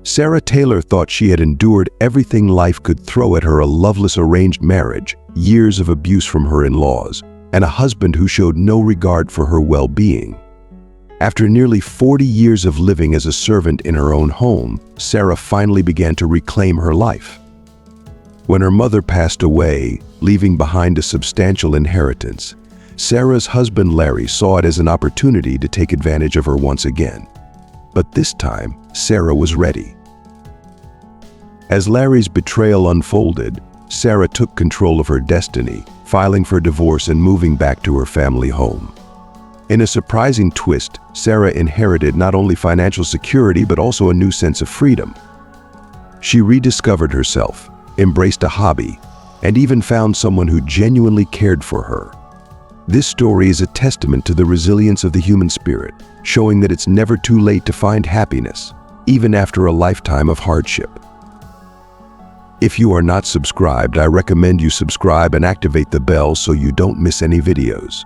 Sarah Taylor thought she had endured everything life could throw at her: a loveless arranged marriage, years of abuse from her in-laws, and a husband who showed no regard for her well-being. After nearly 40 years of living as a servant in her own home, Sarah finally began to reclaim her life. When her mother passed away, leaving behind a substantial inheritance, Sarah's husband Larry saw it as an opportunity to take advantage of her once again. But this time, Sarah was ready. As Larry's betrayal unfolded, Sarah took control of her destiny, filing for divorce and moving back to her family home. In a surprising twist, Sarah inherited not only financial security but also a new sense of freedom. She rediscovered herself, embraced a hobby, and even found someone who genuinely cared for her. This story is a testament to the resilience of the human spirit, showing that it's never too late to find happiness, even after a lifetime of hardship. If you are not subscribed, I recommend you subscribe and activate the bell so you don't miss any videos.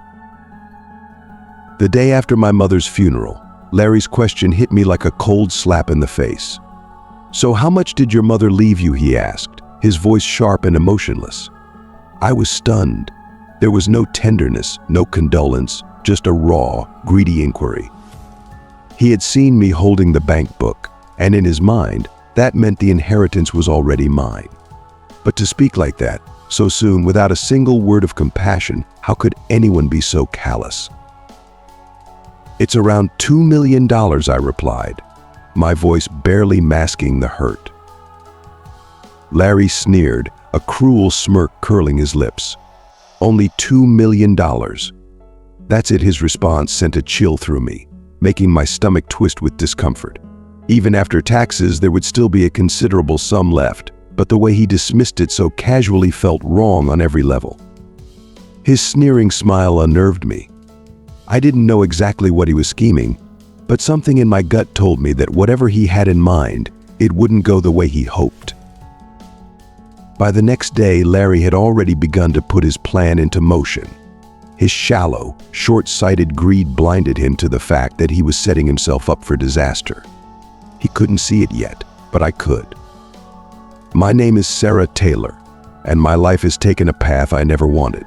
The day after my mother's funeral, Larry's question hit me like a cold slap in the face. "So how much did your mother leave you?" he asked, his voice sharp and emotionless. I was stunned. There was no tenderness, no condolence, just a raw, greedy inquiry. He had seen me holding the bank book, and in his mind, that meant the inheritance was already mine. But to speak like that, so soon, without a single word of compassion, how could anyone be so callous? "It's around $2 million, I replied, my voice barely masking the hurt. Larry sneered, a cruel smirk curling his lips. "Only $2 million. That's it." His response sent a chill through me, making my stomach twist with discomfort. Even after taxes, there would still be a considerable sum left, but the way he dismissed it so casually felt wrong on every level. His sneering smile unnerved me. I didn't know exactly what he was scheming, but something in my gut told me that whatever he had in mind, it wouldn't go the way he hoped. By the next day, Larry had already begun to put his plan into motion. His shallow, short-sighted greed blinded him to the fact that he was setting himself up for disaster. He couldn't see it yet, but I could. My name is Sarah Taylor, and my life has taken a path I never wanted.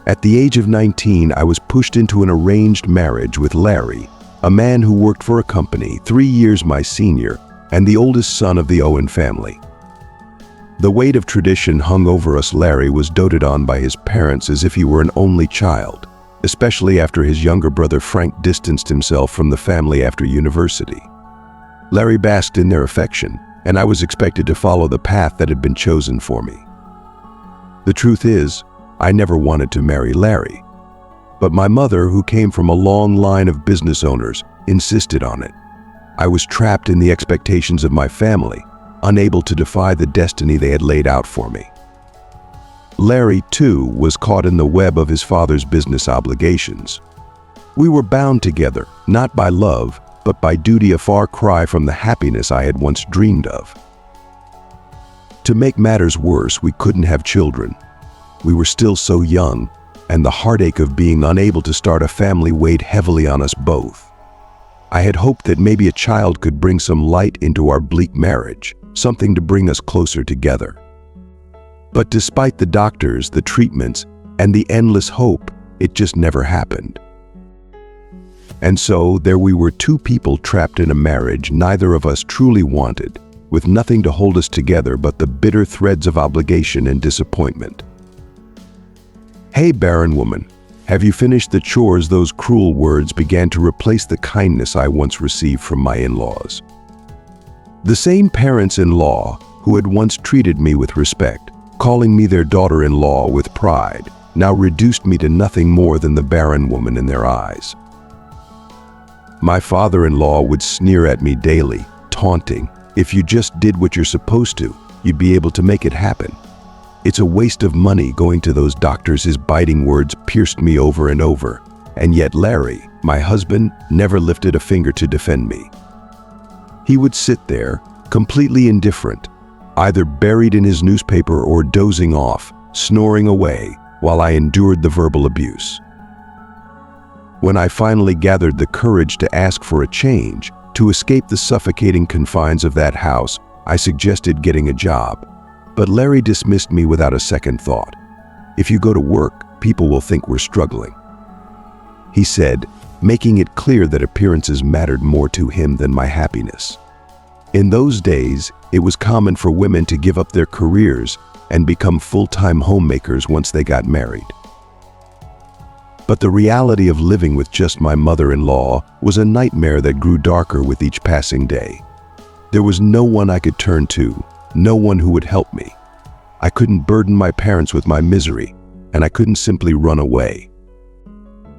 At the age of 19, I was pushed into an arranged marriage with Larry, a man who worked for a company 3 years my senior and the oldest son of the Owen family. The weight of tradition hung over us. Larry was doted on by his parents as if he were an only child, especially after his younger brother Frank distanced himself from the family after university. Larry basked in their affection, and I was expected to follow the path that had been chosen for me. The truth is, I never wanted to marry Larry, but my mother, who came from a long line of business owners, insisted on it. I was trapped in the expectations of my family, unable to defy the destiny they had laid out for me. Larry, too, was caught in the web of his father's business obligations. We were bound together, not by love, but by duty, a far cry from the happiness I had once dreamed of. To make matters worse, we couldn't have children. We were still so young, and the heartache of being unable to start a family weighed heavily on us both. I had hoped that maybe a child could bring some light into our bleak marriage, something to bring us closer together. But despite the doctors, the treatments, and the endless hope, it just never happened. And so there we were, two people trapped in a marriage neither of us truly wanted, with nothing to hold us together but the bitter threads of obligation and disappointment. "Hey, barren woman, have you finished the chores?" Those cruel words began to replace the kindness I once received from my in-laws. The same parents-in-law who had once treated me with respect, calling me their daughter-in-law with pride, now reduced me to nothing more than the barren woman in their eyes. My father-in-law would sneer at me daily, taunting, "If you just did what you're supposed to, you'd be able to make it happen. It's a waste of money going to those doctors." His biting words pierced me over and over, and yet Larry, my husband, never lifted a finger to defend me. He would sit there, completely indifferent, either buried in his newspaper or dozing off, snoring away, while I endured the verbal abuse. When I finally gathered the courage to ask for a change, To escape the suffocating confines of that house, I suggested getting a job, but Larry dismissed me without a second thought. "If you go to work, people will think we're struggling," he said, making it clear that appearances mattered more to him than my happiness. In those days, it was common for women to give up their careers and become full-time homemakers once they got married. But the reality of living with just my mother-in-law was a nightmare that grew darker with each passing day. There was no one I could turn to, no one who would help me. I couldn't burden my parents with my misery, and I couldn't simply run away.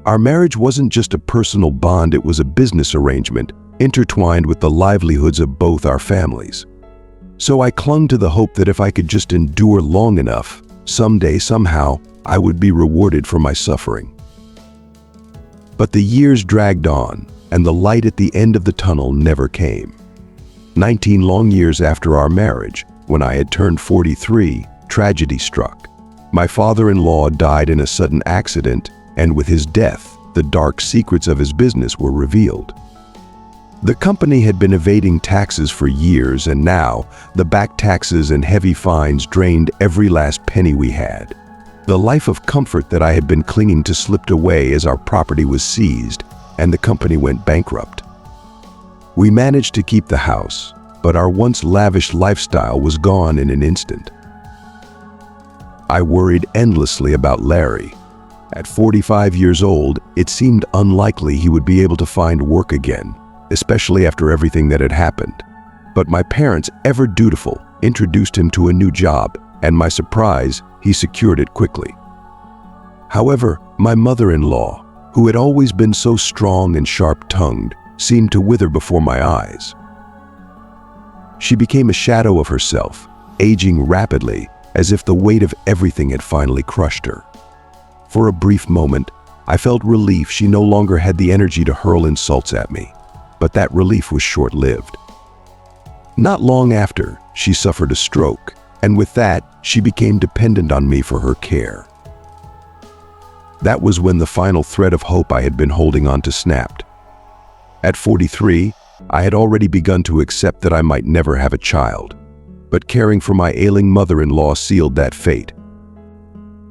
Our marriage wasn't just a personal bond, it was a business arrangement, intertwined with the livelihoods of both our families. So I clung to the hope that if I could just endure long enough, someday, somehow, I would be rewarded for my suffering. But the years dragged on, and the light at the end of the tunnel never came. 19 long years after our marriage, when I had turned 43, tragedy struck. My father-in-law died in a sudden accident, and with his death, the dark secrets of his business were revealed. The company had been evading taxes for years, and now the back taxes and heavy fines drained every last penny we had. The life of comfort that I had been clinging to slipped away as our property was seized and the company went bankrupt. We managed to keep the house, but our once lavish lifestyle was gone in an instant. I worried endlessly about Larry. At 45 years old, it seemed unlikely he would be able to find work again, especially after everything that had happened. But my parents, ever dutiful, introduced him to a new job, and my surprise, he secured it quickly. However, my mother-in-law, who had always been so strong and sharp-tongued, seemed to wither before my eyes. She became a shadow of herself, aging rapidly, as if the weight of everything had finally crushed her. For a brief moment, I felt relief she no longer had the energy to hurl insults at me, but that relief was short-lived. Not long after, she suffered a stroke, and with that, she became dependent on me for her care. That was when the final thread of hope I had been holding on to snapped. At 43, I had already begun to accept that I might never have a child, but caring for my ailing mother-in-law sealed that fate.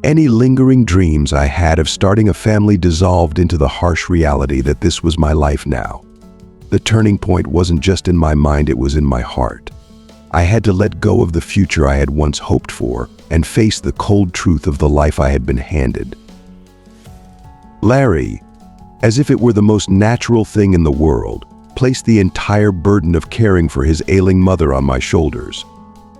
Any lingering dreams I had of starting a family dissolved into the harsh reality that this was my life now. The turning point wasn't just in my mind, it was in my heart. I had to let go of the future I had once hoped for and face the cold truth of the life I had been handed. Larry, as if it were the most natural thing in the world, placed the entire burden of caring for his ailing mother on my shoulders.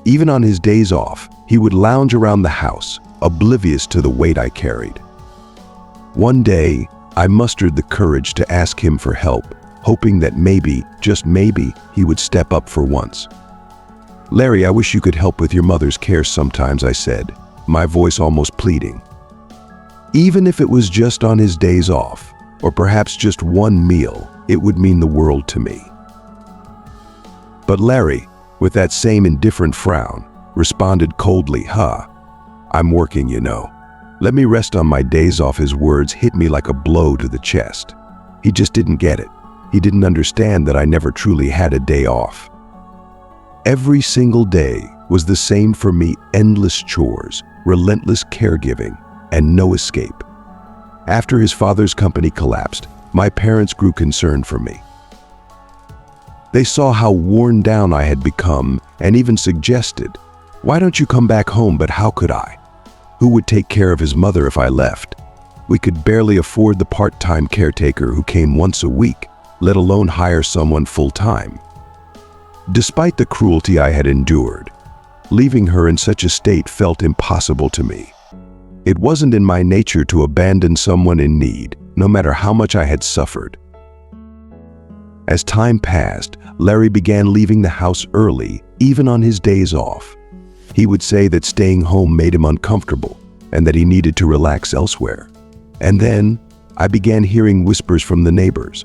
Even on his days off, he would lounge around the house, oblivious to the weight I carried. One day, I mustered the courage to ask him for help, hoping that maybe, just maybe, he would step up for once. "Larry, I wish you could help with your mother's care sometimes," I said, my voice almost pleading. Even if it was just on his days off, or perhaps just one meal, it would mean the world to me. But Larry, with that same indifferent frown, responded coldly, "I'm working, you know. Let me rest on my days off." His words hit me like a blow to the chest. He just didn't get it. He didn't understand that I never truly had a day off. Every single day was the same for me: endless chores, relentless caregiving, and no escape. After his father's company collapsed, my parents grew concerned for me. They saw how worn down I had become and even suggested, "Why don't you come back home?" But how could I? Who would take care of his mother if I left? We could barely afford the part-time caretaker who came once a week, let alone hire someone full-time. Despite the cruelty I had endured, leaving her in such a state felt impossible to me. It wasn't in my nature to abandon someone in need, no matter how much I had suffered. As time passed, Larry began leaving the house early, even on his days off. He would say that staying home made him uncomfortable and that he needed to relax elsewhere. And then, I began hearing whispers from the neighbors.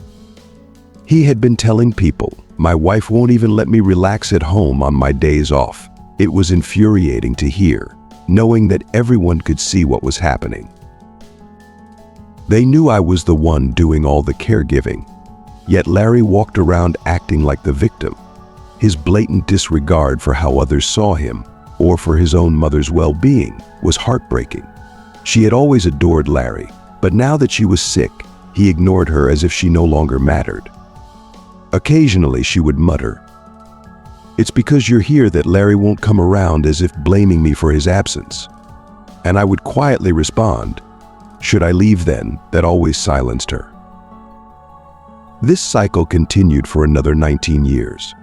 He had been telling people, "My wife won't even let me relax at home on my days off." It was infuriating to hear, knowing that everyone could see what was happening. They knew I was the one doing all the caregiving, Yet Larry walked around acting like the victim. His blatant disregard for how others saw him, or for his own mother's well-being, was heartbreaking. She had always adored Larry, but now that she was sick, he ignored her as if she no longer mattered. Occasionally she would mutter, "It's because you're here that Larry won't come around," as if blaming me for his absence. And I would quietly respond, "Should I leave then?" That always silenced her. This cycle continued for another 19 years.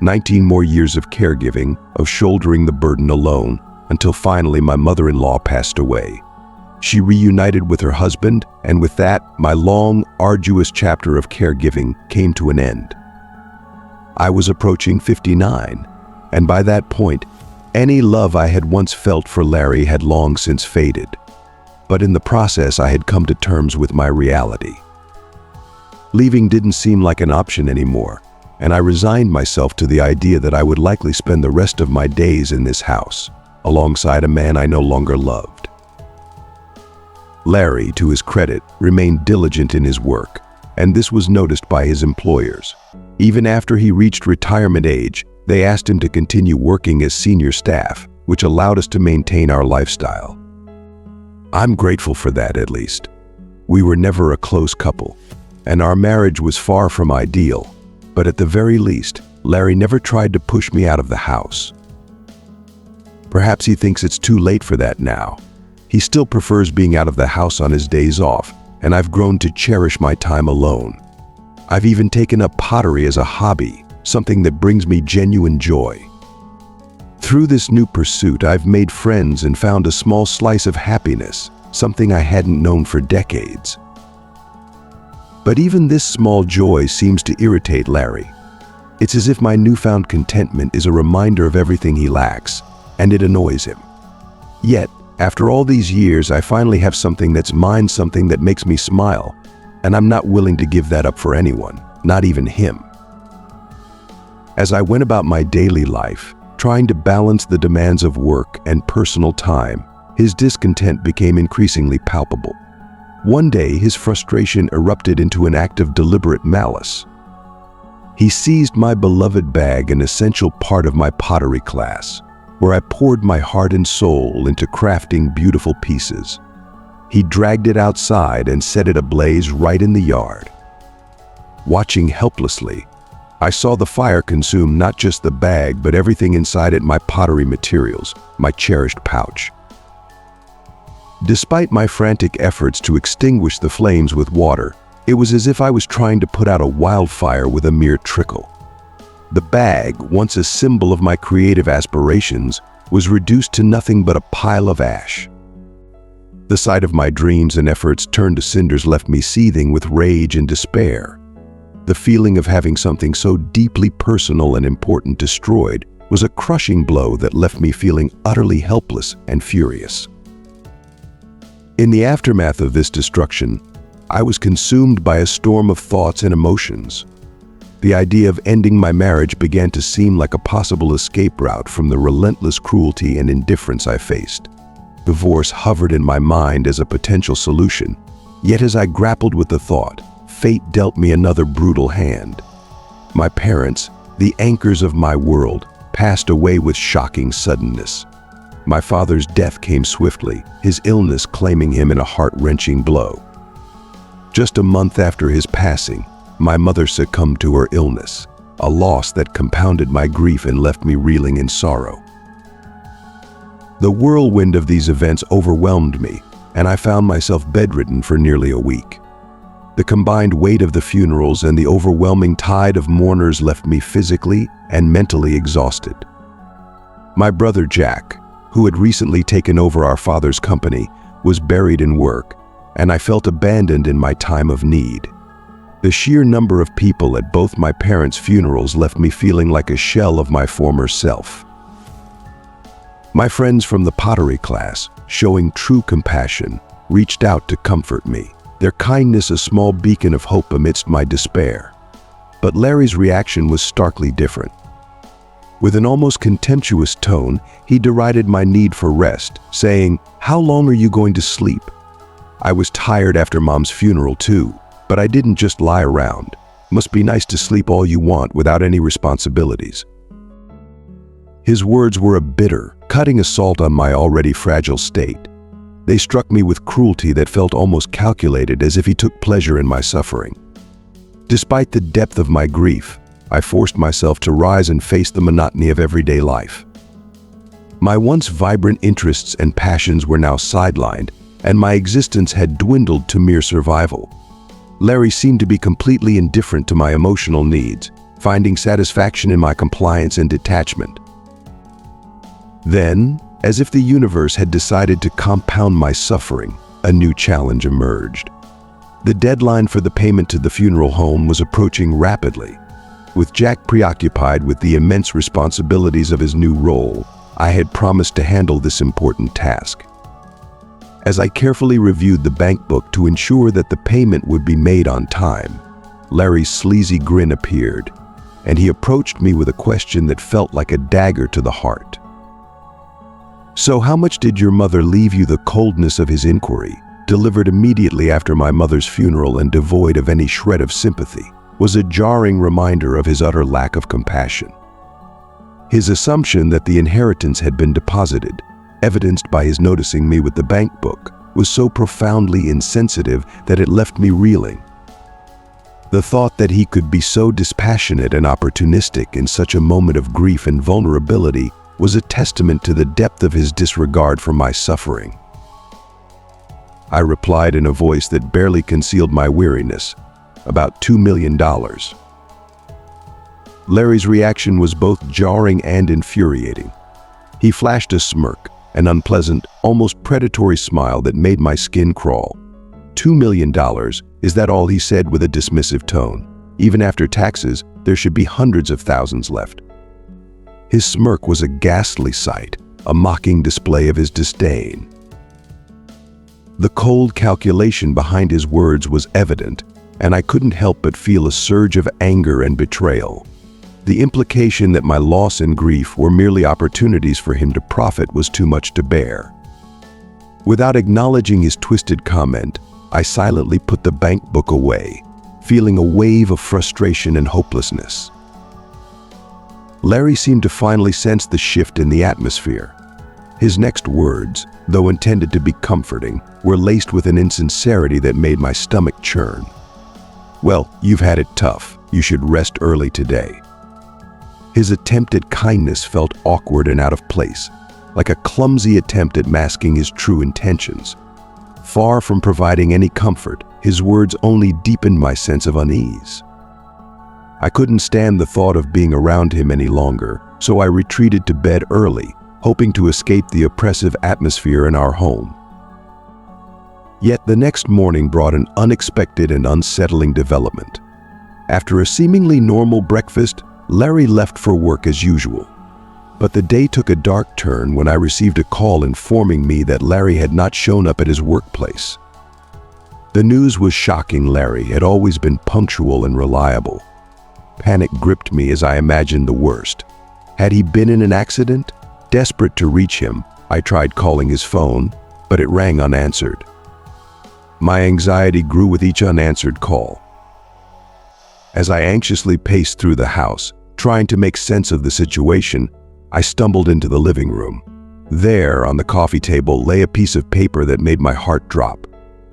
19 more years of caregiving, of shouldering the burden alone, until finally my mother-in-law passed away. She reunited with her husband, and with that, my long, arduous chapter of caregiving came to an end. I was approaching 59, and by that point, any love I had once felt for Larry had long since faded. But in the process, I had come to terms with my reality. Leaving didn't seem like an option anymore, and I resigned myself to the idea that I would likely spend the rest of my days in this house, alongside a man I no longer loved. Larry, to his credit, remained diligent in his work, and this was noticed by his employers. Even after he reached retirement age, they asked him to continue working as senior staff, which allowed us to maintain our lifestyle. I'm grateful for that, at least. We were never a close couple, and our marriage was far from ideal, but at the very least, Larry never tried to push me out of the house. Perhaps he thinks it's too late for that now. He still prefers being out of the house on his days off, and I've grown to cherish my time alone. I've even taken up pottery as a hobby, something that brings me genuine joy. Through this new pursuit, I've made friends and found a small slice of happiness, something I hadn't known for decades. But even this small joy seems to irritate Larry. It's as if my newfound contentment is a reminder of everything he lacks, and it annoys him. Yet, after all these years, I finally have something that's mine, something that makes me smile, and I'm not willing to give that up for anyone, not even him. As I went about my daily life, trying to balance the demands of work and personal time, his discontent became increasingly palpable. One day, his frustration erupted into an act of deliberate malice. He seized my beloved bag, an essential part of my pottery class, where I poured my heart and soul into crafting beautiful pieces. He dragged it outside and set it ablaze right in the yard. Watching helplessly, I saw the fire consume not just the bag, but everything inside it, my pottery materials, my cherished pouch. Despite my frantic efforts to extinguish the flames with water, it was as if I was trying to put out a wildfire with a mere trickle. The bag, once a symbol of my creative aspirations, was reduced to nothing but a pile of ash. The sight of my dreams and efforts turned to cinders left me seething with rage and despair. The feeling of having something so deeply personal and important destroyed was a crushing blow that left me feeling utterly helpless and furious. In the aftermath of this destruction, I was consumed by a storm of thoughts and emotions. The idea of ending my marriage began to seem like a possible escape route from the relentless cruelty and indifference I faced. Divorce hovered in my mind as a potential solution, yet as I grappled with the thought, fate dealt me another brutal hand. My parents, the anchors of my world, passed away with shocking suddenness. My father's death came swiftly, his illness claiming him in a heart-wrenching blow. Just a month after his passing, my mother succumbed to her illness, a loss that compounded my grief and left me reeling in sorrow. The whirlwind of these events overwhelmed me, and I found myself bedridden for nearly a week. The combined weight of the funerals and the overwhelming tide of mourners left me physically and mentally exhausted. My brother Jack, who had recently taken over our father's company, was buried in work, and I felt abandoned in my time of need. The sheer number of people at both my parents' funerals left me feeling like a shell of my former self. My friends from the pottery class, showing true compassion, reached out to comfort me, their kindness a small beacon of hope amidst my despair. But Larry's reaction was starkly different. With an almost contemptuous tone, he derided my need for rest, saying, "How long are you going to sleep?" I was tired after Mom's funeral too, but I didn't just lie around. Must be nice to sleep all you want without any responsibilities." His words were a bitter, cutting assault on my already fragile state. They struck me with cruelty that felt almost calculated, as if he took pleasure in my suffering. Despite the depth of my grief, I forced myself to rise and face the monotony of everyday life. My once vibrant interests and passions were now sidelined, and my existence had dwindled to mere survival. Larry seemed to be completely indifferent to my emotional needs, finding satisfaction in my compliance and detachment. Then, as if the universe had decided to compound my suffering, a new challenge emerged. The deadline for the payment to the funeral home was approaching rapidly. With Jack preoccupied with the immense responsibilities of his new role, I had promised to handle this important task. As I carefully reviewed the bank book to ensure that the payment would be made on time, Larry's sleazy grin appeared, and he approached me with a question that felt like a dagger to the heart. "So how much did your mother leave you?" The coldness of his inquiry, delivered immediately after my mother's funeral and devoid of any shred of sympathy, was a jarring reminder of his utter lack of compassion. His assumption that the inheritance had been deposited, evidenced by his noticing me with the bank book, was so profoundly insensitive that it left me reeling. The thought that he could be so dispassionate and opportunistic in such a moment of grief and vulnerability was a testament to the depth of his disregard for my suffering. I replied in a voice that barely concealed my weariness, "About $2 million. Larry's reaction was both jarring and infuriating. He flashed a smirk, an unpleasant, almost predatory smile that made my skin crawl. $2 million, is that all? He said with a dismissive tone. Even after taxes, there should be hundreds of thousands left. His smirk was a ghastly sight, a mocking display of his disdain. The cold calculation behind his words was evident, and I couldn't help but feel a surge of anger and betrayal. The implication that my loss and grief were merely opportunities for him to profit was too much to bear. Without acknowledging his twisted comment, I silently put the bank book away, feeling a wave of frustration and hopelessness. Larry seemed to finally sense the shift in the atmosphere. His next words, though intended to be comforting, were laced with an insincerity that made my stomach churn. "Well, you've had it tough. You should rest early today." His attempt at kindness felt awkward and out of place, like a clumsy attempt at masking his true intentions. Far from providing any comfort, his words only deepened my sense of unease. I couldn't stand the thought of being around him any longer, so I retreated to bed early, hoping to escape the oppressive atmosphere in our home. Yet the next morning brought an unexpected and unsettling development. After a seemingly normal breakfast, Larry left for work as usual. But the day took a dark turn when I received a call informing me that Larry had not shown up at his workplace. The news was shocking. Larry had always been punctual and reliable. Panic gripped me as I imagined the worst. Had he been in an accident? Desperate to reach him, I tried calling his phone, but it rang unanswered. My anxiety grew with each unanswered call. As I anxiously paced through the house, trying to make sense of the situation, I stumbled into the living room. There, on the coffee table, lay a piece of paper that made my heart drop.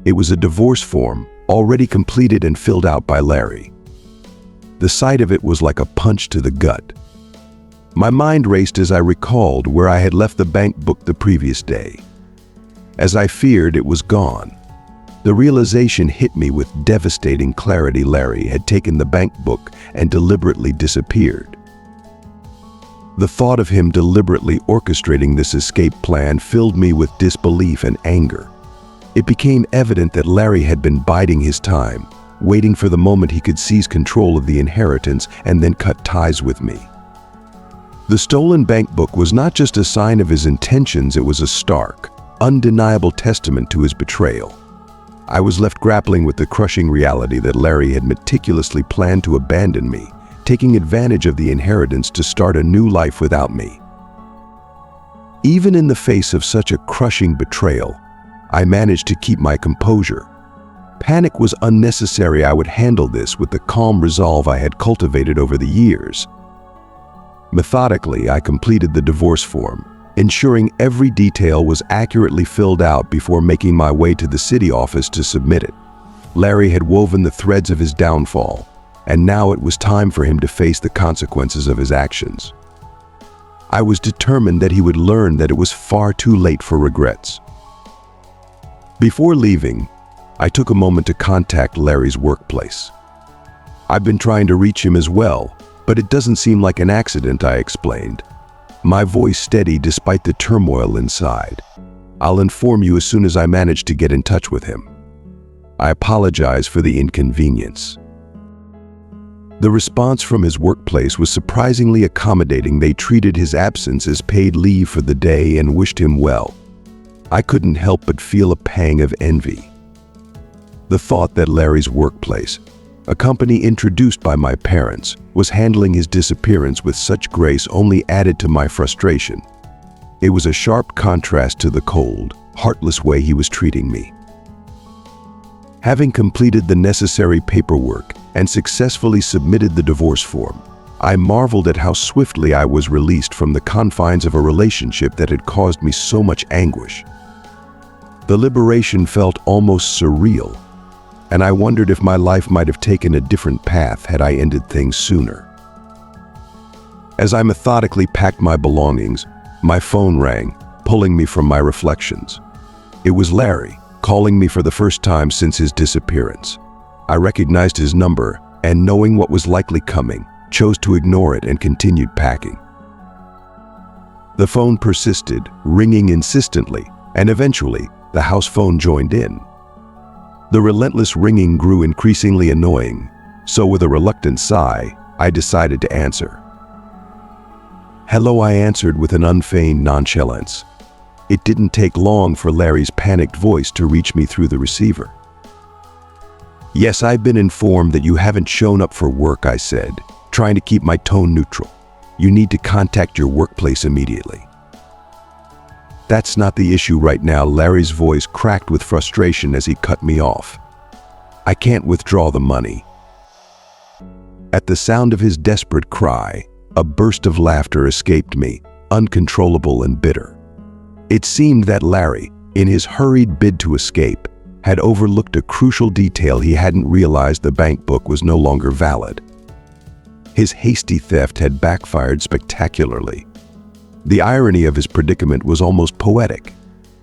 It was a divorce form, already completed and filled out by Larry. The sight of it was like a punch to the gut. My mind raced as I recalled where I had left the bank book the previous day. As I feared, it was gone. The realization hit me with devastating clarity. Larry had taken the bank book and deliberately disappeared. The thought of him deliberately orchestrating this escape plan filled me with disbelief and anger. It became evident that Larry had been biding his time, waiting for the moment he could seize control of the inheritance and then cut ties with me. The stolen bank book was not just a sign of his intentions, it was a stark, undeniable testament to his betrayal. I was left grappling with the crushing reality that Larry had meticulously planned to abandon me, taking advantage of the inheritance to start a new life without me. Even in the face of such a crushing betrayal, I managed to keep my composure. Panic was unnecessary. I would handle this with the calm resolve I had cultivated over the years. Methodically, I completed the divorce form, ensuring every detail was accurately filled out before making my way to the city office to submit it. Larry had woven the threads of his downfall, and now it was time for him to face the consequences of his actions. I was determined that he would learn that it was far too late for regrets. Before leaving, I took a moment to contact Larry's workplace. I've been trying to reach him as well, but it doesn't seem like an accident, I explained, my voice steady despite the turmoil inside. I'll inform you as soon as I manage to get in touch with him. I apologize for the inconvenience. The response from his workplace was surprisingly accommodating. They treated his absence as paid leave for the day and wished him well. I couldn't help but feel a pang of envy. The thought that Larry's workplace, a company introduced by my parents, was handling his disappearance with such grace only added to my frustration. It was a sharp contrast to the cold, heartless way he was treating me. Having completed the necessary paperwork and successfully submitted the divorce form, I marveled at how swiftly I was released from the confines of a relationship that had caused me so much anguish. The liberation felt almost surreal, and I wondered if my life might have taken a different path had I ended things sooner. As I methodically packed my belongings, my phone rang, pulling me from my reflections. It was Larry, calling me for the first time since his disappearance. I recognized his number, and knowing what was likely coming, chose to ignore it and continued packing. The phone persisted, ringing insistently, and eventually, the house phone joined in. The relentless ringing grew increasingly annoying, so with a reluctant sigh, I decided to answer. "Hello," I answered with an unfeigned nonchalance. It didn't take long for Larry's panicked voice to reach me through the receiver. "Yes, I've been informed that you haven't shown up for work," I said, trying to keep my tone neutral. "You need to contact your workplace immediately." "That's not the issue right now," Larry's voice cracked with frustration as he cut me off. "I can't withdraw the money." At the sound of his desperate cry, a burst of laughter escaped me, uncontrollable and bitter. It seemed that Larry, in his hurried bid to escape, had overlooked a crucial detail. He hadn't realized the bank book was no longer valid. His hasty theft had backfired spectacularly. The irony of his predicament was almost poetic.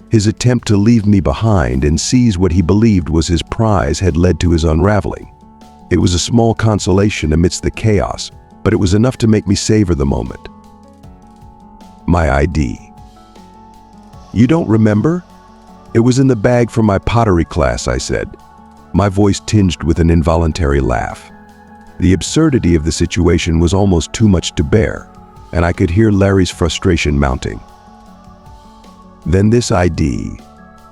His attempt to leave me behind and seize what he believed was his prize had led to his unraveling. It was a small consolation amidst the chaos, but it was enough to make me savor the moment. "My ID. You don't remember? It was in the bag from my pottery class," I said, my voice tinged with an involuntary laugh. The absurdity of the situation was almost too much to bear, and I could hear Larry's frustration mounting. "Then this ID,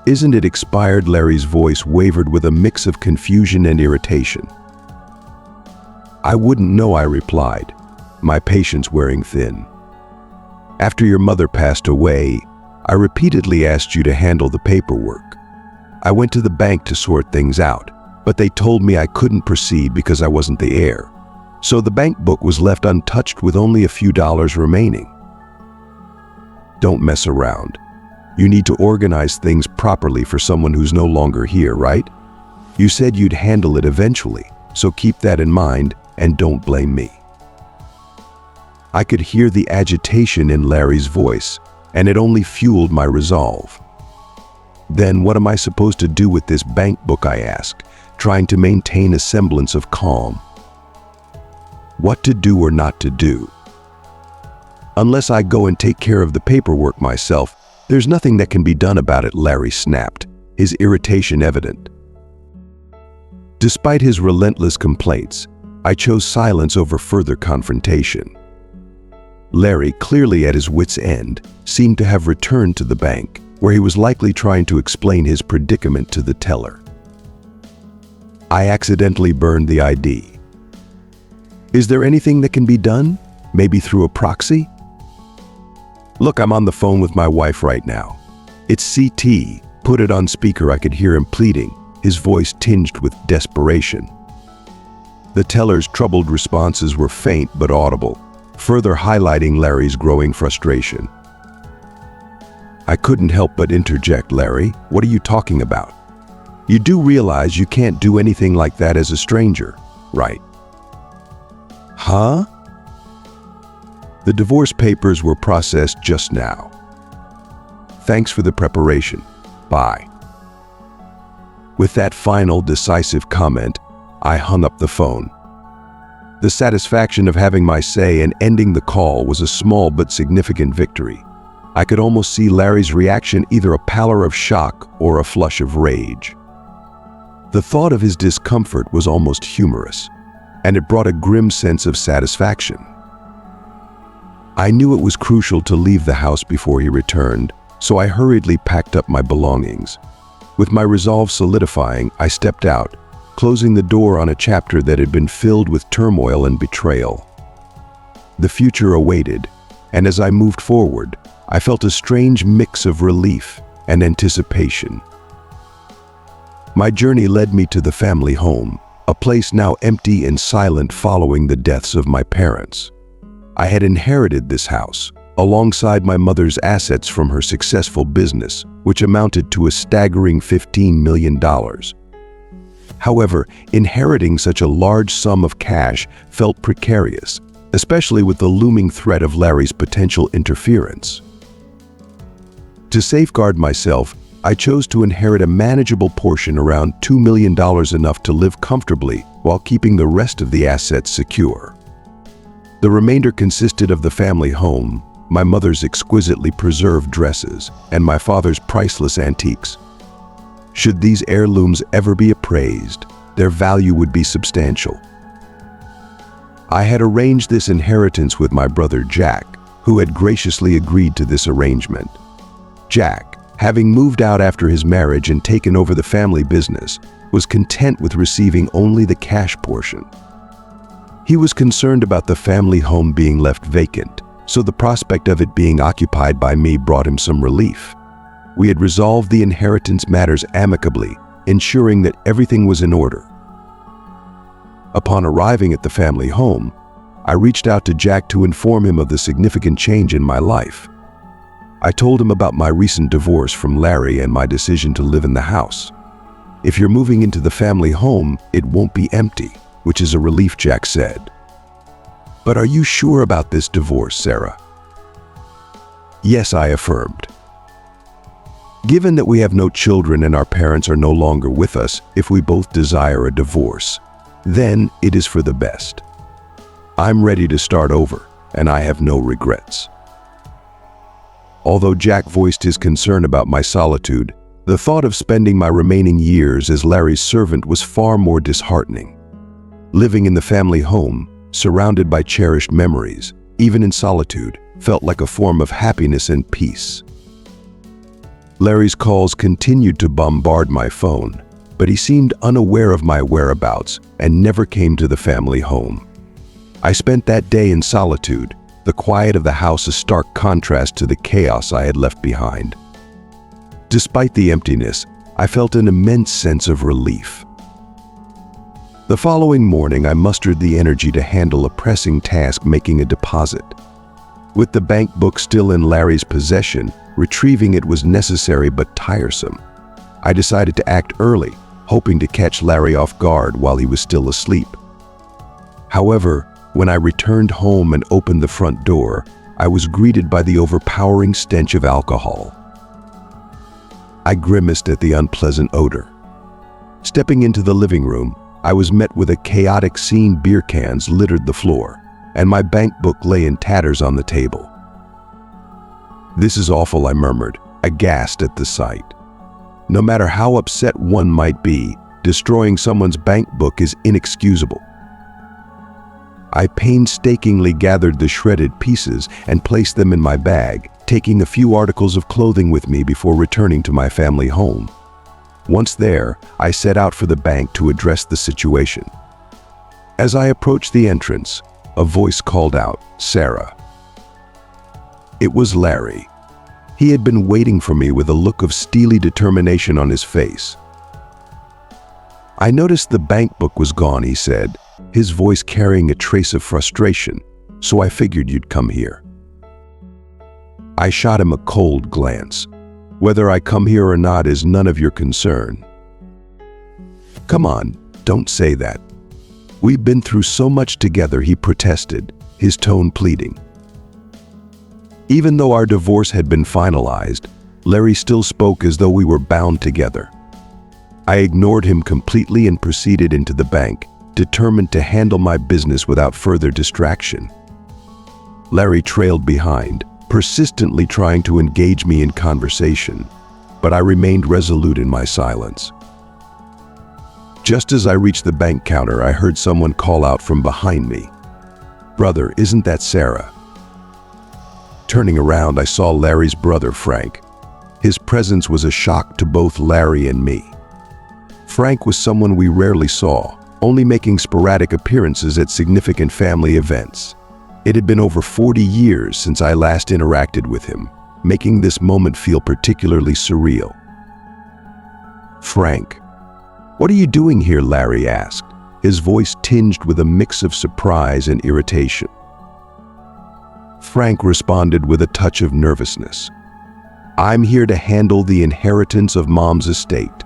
isn't it expired?" Larry's voice wavered with a mix of confusion and irritation. "I wouldn't know," I replied, my patience wearing thin. "After your mother passed away, I repeatedly asked you to handle the paperwork. I went to the bank to sort things out, but they told me I couldn't proceed because I wasn't the heir. So the bank book was left untouched with only a few dollars remaining." "Don't mess around. You need to organize things properly for someone who's no longer here, right? You said you'd handle it eventually, so keep that in mind and don't blame me." I could hear the agitation in Larry's voice, and it only fueled my resolve. "Then what am I supposed to do with this bank book?" I asked, trying to maintain a semblance of calm. "What to do or not to do? Unless I go and take care of the paperwork myself, there's nothing that can be done about it," Larry snapped, his irritation evident. Despite his relentless complaints, I chose silence over further confrontation. Larry, clearly at his wit's end, seemed to have returned to the bank, where he was likely trying to explain his predicament to the teller. "I accidentally burned the ID. Is there anything that can be done? Maybe through a proxy?" "Look, I'm on the phone with my wife right now. It's CT. Put it on speaker." I could hear him pleading, his voice tinged with desperation. The teller's troubled responses were faint but audible, further highlighting Larry's growing frustration. I couldn't help but interject, "Larry, what are you talking about? You do realize you can't do anything like that as a stranger, right?" "Huh?" "The divorce papers were processed just now. Thanks for the preparation. Bye." With that final, decisive comment, I hung up the phone. The satisfaction of having my say and ending the call was a small but significant victory. I could almost see Larry's reaction, either a pallor of shock or a flush of rage. The thought of his discomfort was almost humorous, and it brought a grim sense of satisfaction. I knew it was crucial to leave the house before he returned, so I hurriedly packed up my belongings. With my resolve solidifying, I stepped out, closing the door on a chapter that had been filled with turmoil and betrayal. The future awaited, and as I moved forward, I felt a strange mix of relief and anticipation. My journey led me to the family home, a place now empty and silent following the deaths of my parents. I had inherited this house, alongside my mother's assets from her successful business, which amounted to a staggering $15 million. However, inheriting such a large sum of cash felt precarious, especially with the looming threat of Larry's potential interference. To safeguard myself, I chose to inherit a manageable portion, around $2 million, enough to live comfortably while keeping the rest of the assets secure. The remainder consisted of the family home, my mother's exquisitely preserved dresses, and my father's priceless antiques. Should these heirlooms ever be appraised, their value would be substantial. I had arranged this inheritance with my brother Jack, who had graciously agreed to this arrangement. Jack, having moved out after his marriage and taken over the family business, was content with receiving only the cash portion. He was concerned about the family home being left vacant, so the prospect of it being occupied by me brought him some relief. We had resolved the inheritance matters amicably, ensuring that everything was in order. Upon arriving at the family home, I reached out to Jack to inform him of the significant change in my life. I told him about my recent divorce from Larry and my decision to live in the house. "If you're moving into the family home, it won't be empty," which is a relief, Jack said. "But are you sure about this divorce, Sarah?" "Yes," I affirmed. "Given that we have no children and our parents are no longer with us, if we both desire a divorce, then it is for the best. I'm ready to start over, and I have no regrets." Although Jack voiced his concern about my solitude, the thought of spending my remaining years as Larry's servant was far more disheartening. Living in the family home, surrounded by cherished memories, even in solitude, felt like a form of happiness and peace. Larry's calls continued to bombard my phone, but he seemed unaware of my whereabouts and never came to the family home. I spent that day in solitude, the quiet of the house a stark contrast to the chaos I had left behind. Despite the emptiness, I felt an immense sense of relief. The following morning, I mustered the energy to handle a pressing task: making a deposit. With the bank book still in Larry's possession, retrieving it was necessary but tiresome. I decided to act early, hoping to catch Larry off guard while he was still asleep. However, when I returned home and opened the front door, I was greeted by the overpowering stench of alcohol. I grimaced at the unpleasant odor. Stepping into the living room, I was met with a chaotic scene. Beer cans littered the floor, and my bank book lay in tatters on the table. "This is awful," I murmured, aghast at the sight. No matter how upset one might be, destroying someone's bank book is inexcusable. I painstakingly gathered the shredded pieces and placed them in my bag, taking a few articles of clothing with me before returning to my family home. Once there, I set out for the bank to address the situation. As I approached the entrance, a voice called out, "Sarah." It was Larry. He had been waiting for me with a look of steely determination on his face. "I noticed the bank book was gone," he said, his voice carrying a trace of frustration, "so I figured you'd come here." I shot him a cold glance. "Whether I come here or not is none of your concern." "Come on, don't say that. We've been through so much together," he protested, his tone pleading. Even though our divorce had been finalized, Larry still spoke as though we were bound together. I ignored him completely and proceeded into the bank, determined to handle my business without further distraction. Larry trailed behind, persistently trying to engage me in conversation, but I remained resolute in my silence. Just as I reached the bank counter, I heard someone call out from behind me, "Brother, isn't that Sarah?" Turning around, I saw Larry's brother, Frank. His presence was a shock to both Larry and me. Frank was someone we rarely saw, only making sporadic appearances at significant family events. It had been over 40 years since I last interacted with him, making this moment feel particularly surreal. "Frank, what are you doing here?" Larry asked, his voice tinged with a mix of surprise and irritation. Frank responded with a touch of nervousness. "I'm here to handle the inheritance of Mom's estate.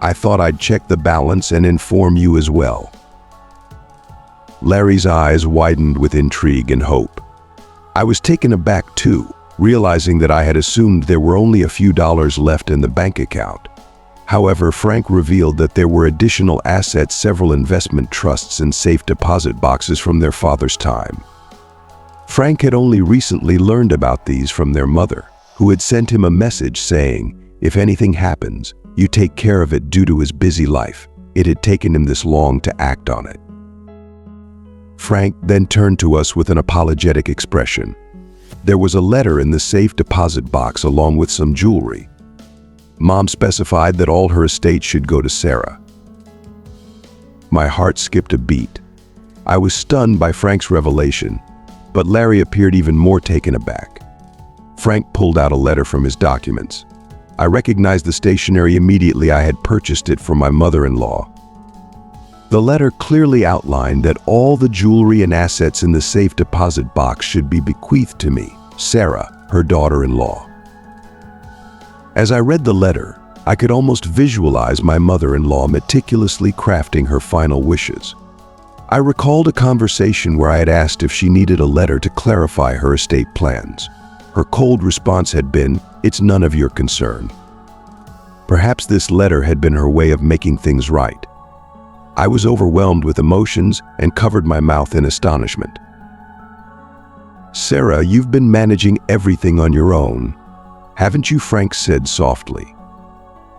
I thought I'd check the balance and inform you as well." Larry's eyes widened with intrigue and hope. I was taken aback too, realizing that I had assumed there were only a few dollars left in the bank account. However, Frank revealed that there were additional assets, several investment trusts and safe deposit boxes from their father's time. Frank had only recently learned about these from their mother, who had sent him a message saying, "If anything happens, you take care of it." Due to his busy life, it had taken him this long to act on it. Frank then turned to us with an apologetic expression. There was a letter in the safe deposit box along with some jewelry. Mom specified that all her estate should go to Sarah. My heart skipped a beat. I was stunned by Frank's revelation, but Larry appeared even more taken aback. Frank pulled out a letter from his documents. I recognized the stationery immediately. I had purchased it from my mother-in-law. The letter clearly outlined that all the jewelry and assets in the safe deposit box should be bequeathed to me, Sarah, her daughter-in-law. As I read the letter, I could almost visualize my mother-in-law meticulously crafting her final wishes. I recalled a conversation where I had asked if she needed a letter to clarify her estate plans. Her cold response had been, "It's none of your concern." Perhaps this letter had been her way of making things right. I was overwhelmed with emotions and covered my mouth in astonishment. "Sarah, you've been managing everything on your own, haven't you?" Frank said softly.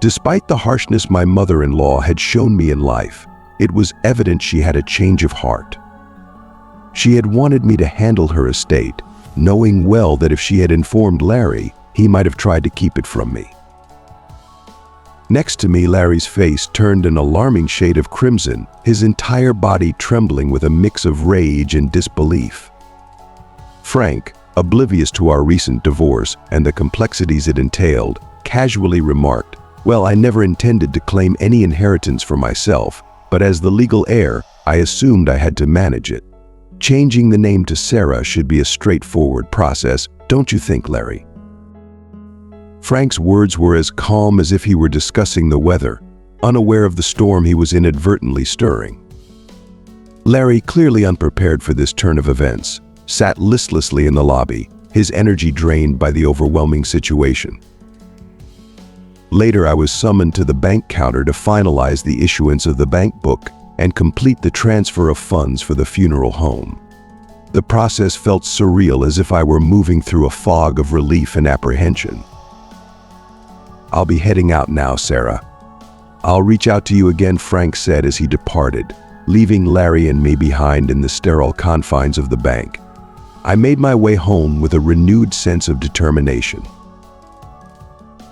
Despite the harshness my mother-in-law had shown me in life, it was evident she had a change of heart. She had wanted me to handle her estate, knowing well that if she had informed Larry, he might have tried to keep it from me. Next to me, Larry's face turned an alarming shade of crimson, his entire body trembling with a mix of rage and disbelief. Frank, oblivious to our recent divorce and the complexities it entailed, casually remarked, "Well, I never intended to claim any inheritance for myself, but as the legal heir, I assumed I had to manage it. Changing the name to Sarah should be a straightforward process, don't you think, Larry?" Frank's words were as calm as if he were discussing the weather, unaware of the storm he was inadvertently stirring. Larry, clearly unprepared for this turn of events, sat listlessly in the lobby, his energy drained by the overwhelming situation. Later, I was summoned to the bank counter to finalize the issuance of the bank book and complete the transfer of funds for the funeral home. The process felt surreal, as if I were moving through a fog of relief and apprehension. "I'll be heading out now, Sarah. I'll reach out to you again," Frank said as he departed, leaving Larry and me behind in the sterile confines of the bank. I made my way home with a renewed sense of determination.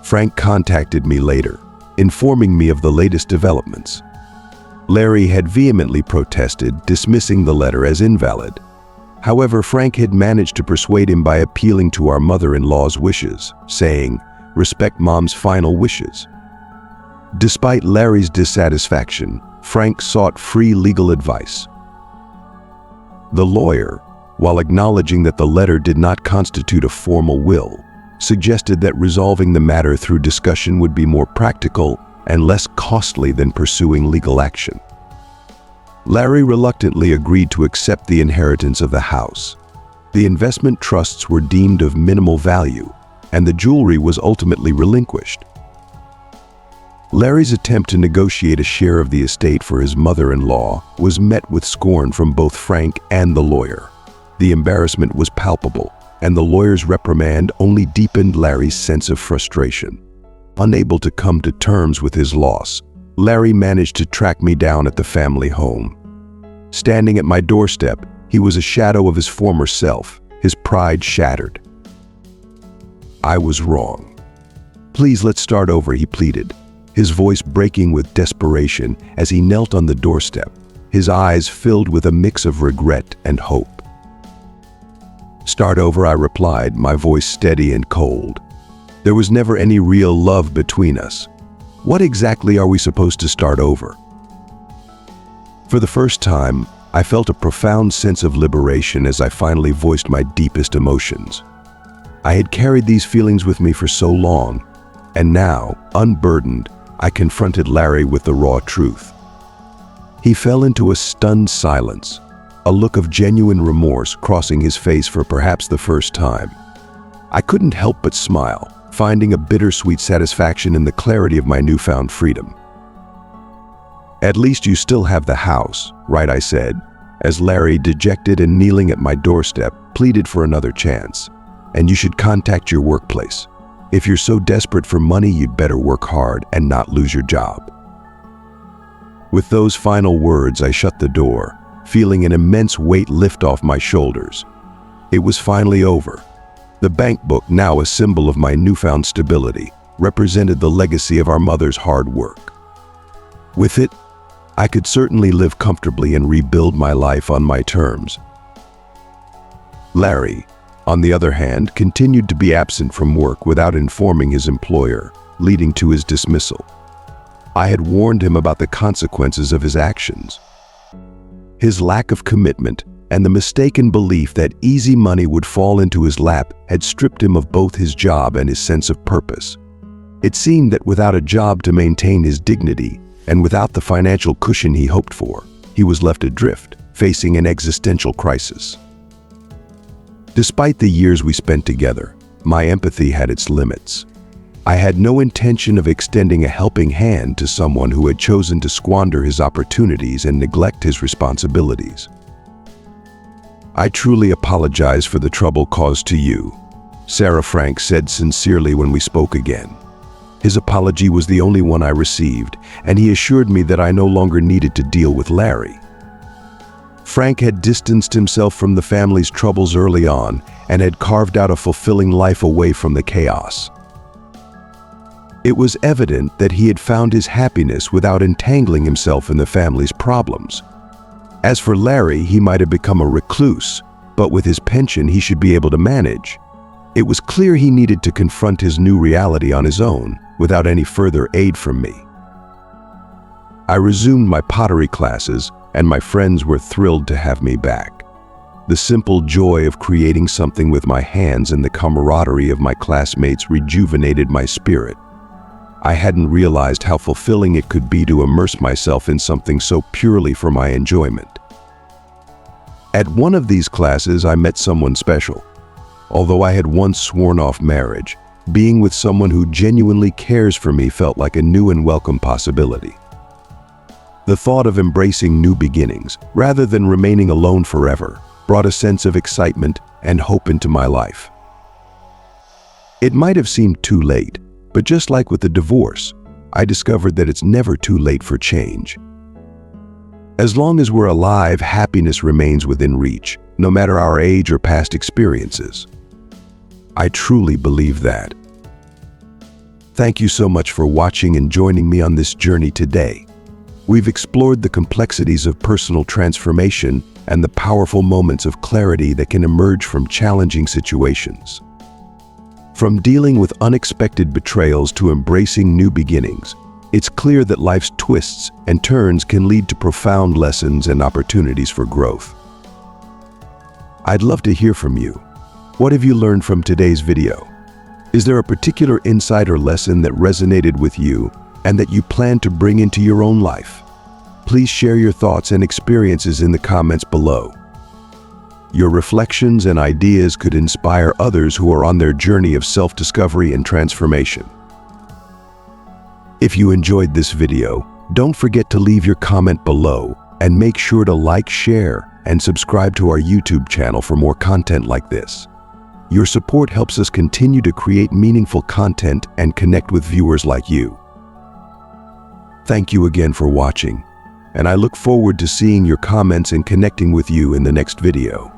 Frank contacted me later, informing me of the latest developments. Larry had vehemently protested, dismissing the letter as invalid. However, Frank had managed to persuade him by appealing to our mother-in-law's wishes, saying, "Respect Mom's final wishes." Despite Larry's dissatisfaction, Frank sought free legal advice. The lawyer, while acknowledging that the letter did not constitute a formal will, suggested that resolving the matter through discussion would be more practical and less costly than pursuing legal action. Larry reluctantly agreed to accept the inheritance of the house. The investment trusts were deemed of minimal value, and the jewelry was ultimately relinquished. Larry's attempt to negotiate a share of the estate for his mother-in-law was met with scorn from both Frank and the lawyer. The embarrassment was palpable, and the lawyer's reprimand only deepened Larry's sense of frustration. Unable to come to terms with his loss, Larry managed to track me down at the family home. Standing at my doorstep, he was a shadow of his former self, his pride shattered. I was wrong. "Please, let's start over," he pleaded, his voice breaking with desperation as he knelt on the doorstep, his eyes filled with a mix of regret and hope. "Start over," I replied, my voice steady and cold. "There was never any real love between us. What exactly are we supposed to start over?" For the first time, I felt a profound sense of liberation as I finally voiced my deepest emotions. I had carried these feelings with me for so long, and now, unburdened, I confronted Larry with the raw truth. He fell into a stunned silence, a look of genuine remorse crossing his face for perhaps the first time. I couldn't help but smile, finding a bittersweet satisfaction in the clarity of my newfound freedom. "At least you still have the house, right?" I said, as Larry, dejected and kneeling at my doorstep, pleaded for another chance. "And you should contact your workplace. If you're so desperate for money, you'd better work hard and not lose your job." With those final words, I shut the door, feeling an immense weight lift off my shoulders. It was finally over. The bank book, now a symbol of my newfound stability, represented the legacy of our mother's hard work. With it, I could certainly live comfortably and rebuild my life on my terms. Larry, on the other hand, continued to be absent from work without informing his employer, leading to his dismissal. I had warned him about the consequences of his actions. His lack of commitment and the mistaken belief that easy money would fall into his lap had stripped him of both his job and his sense of purpose. It seemed that without a job to maintain his dignity, and without the financial cushion he hoped for, he was left adrift, facing an existential crisis. Despite the years we spent together, my empathy had its limits. I had no intention of extending a helping hand to someone who had chosen to squander his opportunities and neglect his responsibilities. "I truly apologize for the trouble caused to you," Sarah Frank said sincerely when we spoke again. His apology was the only one I received, and he assured me that I no longer needed to deal with Larry. Frank had distanced himself from the family's troubles early on and had carved out a fulfilling life away from the chaos. It was evident that he had found his happiness without entangling himself in the family's problems. As for Larry, he might have become a recluse, but with his pension he should be able to manage. It was clear he needed to confront his new reality on his own, without any further aid from me. I resumed my pottery classes, and my friends were thrilled to have me back. The simple joy of creating something with my hands and the camaraderie of my classmates rejuvenated my spirit. I hadn't realized how fulfilling it could be to immerse myself in something so purely for my enjoyment. At one of these classes, I met someone special. Although I had once sworn off marriage, being with someone who genuinely cares for me felt like a new and welcome possibility. The thought of embracing new beginnings, rather than remaining alone forever, brought a sense of excitement and hope into my life. It might have seemed too late, but just like with the divorce, I discovered that it's never too late for change. As long as we're alive, happiness remains within reach, no matter our age or past experiences. I truly believe that. Thank you so much for watching and joining me on this journey today. We've explored the complexities of personal transformation and the powerful moments of clarity that can emerge from challenging situations. From dealing with unexpected betrayals to embracing new beginnings, It's clear that life's twists and turns can lead to profound lessons and opportunities for growth. I'd love to hear from you. What have you learned from today's video? Is there a particular insight or lesson that resonated with you and that you plan to bring into your own life? Please share your thoughts and experiences in the comments below. Your reflections and ideas could inspire others who are on their journey of self-discovery and transformation. If you enjoyed this video, don't forget to leave your comment below and make sure to like, share, and subscribe to our YouTube channel for more content like this. Your support helps us continue to create meaningful content and connect with viewers like you. Thank you again for watching, and I look forward to seeing your comments and connecting with you in the next video.